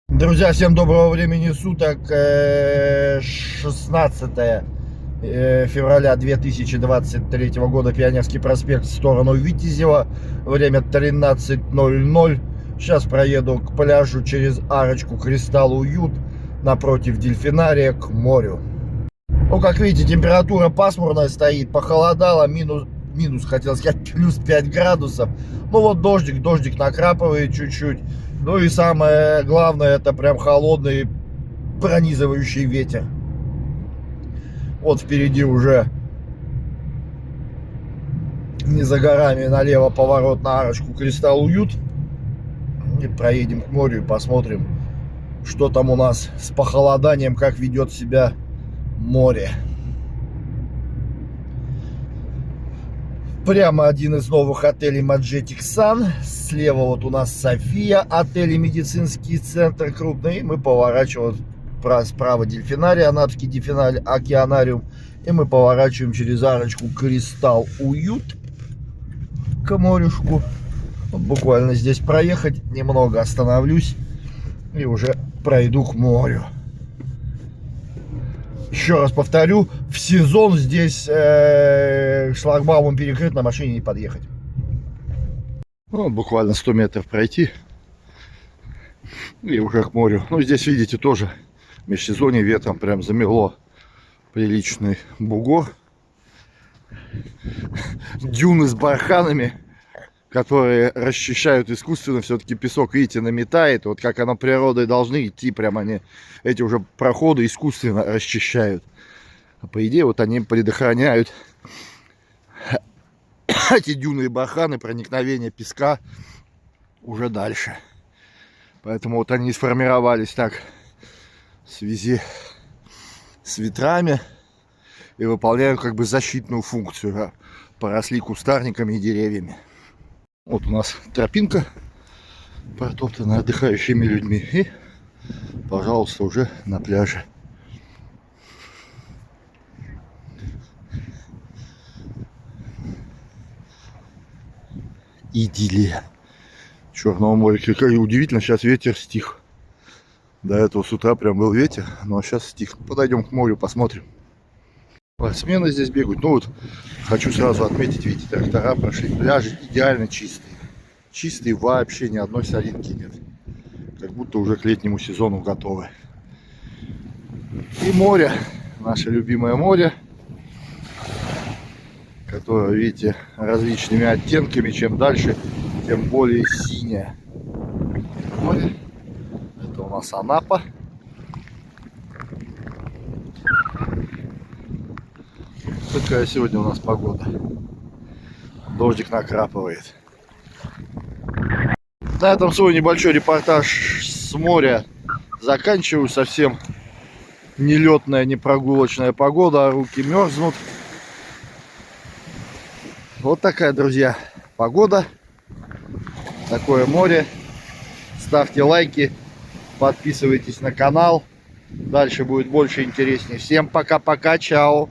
Друзья, всем доброго времени суток. 16 февраля 2023 года. Пионерский проспект в сторону Витязева. Время 13:00. Сейчас проеду к пляжу через арочку Кристалл Уют напротив дельфинария к морю. Ну, как видите, температура пасмурная стоит. Похолодало, минус, хотел сказать, плюс 5 градусов. Ну вот дождик накрапывает чуть-чуть. Ну и самое главное, это прям холодный пронизывающий ветер. Вот впереди уже не за горами налево поворот на арочку Кристалл Уют. И проедем к морю и посмотрим, что там у нас с похолоданием, как ведет себя море. Прямо один из новых отелей Majestic Sun. Слева вот у нас София, отель и медицинский центр крупный. Мы поворачиваем справа дельфинарий, Анапский дельфинарий, океанариум. И мы поворачиваем через арочку Кристалл Уют к морюшку. Вот буквально здесь проехать, немного остановлюсь и уже пройду к морю. Еще раз повторю, в сезон здесь шлагбаумом перекрыт, на машине не подъехать. Ну, буквально 100 метров пройти и уже к морю. Ну, здесь, видите, тоже в межсезонье ветром прям замело приличный бугор. Дюны с барханами, которые расчищают искусственно, все-таки песок, видите, наметает. Вот как оно природой должны идти, прям они, эти уже проходы искусственно расчищают. А по идее, вот они предохраняют эти дюны и барханы, проникновение песка уже дальше. Поэтому вот они сформировались так в связи с ветрами и выполняют как бы защитную функцию. Поросли кустарниками и деревьями. Вот у нас тропинка, протоптанная отдыхающими людьми. И, пожалуйста, уже на пляже. Идиллия Черного моря. Как удивительно, сейчас ветер стих. До этого с утра прям был ветер, но сейчас стих. Подойдем к морю, посмотрим. Спортсмены здесь бегают. Ну вот, хочу сразу отметить, видите, трактора прошли. Пляжи идеально чистые. Чистые, вообще ни одной соринки нет. Как будто уже к летнему сезону готовы. И море, наше любимое море, которое, видите, различными оттенками. Чем дальше, тем более синее море. Это у нас Анапа. Такая сегодня у нас погода. Дождик накрапывает. На этом свой небольшой репортаж с моря заканчиваю. Совсем не летная, не прогулочная погода, руки мерзнут. Вот такая, друзья, погода, такое море. Ставьте лайки, подписывайтесь на канал. Дальше будет больше интереснее. Всем пока-пока, чао.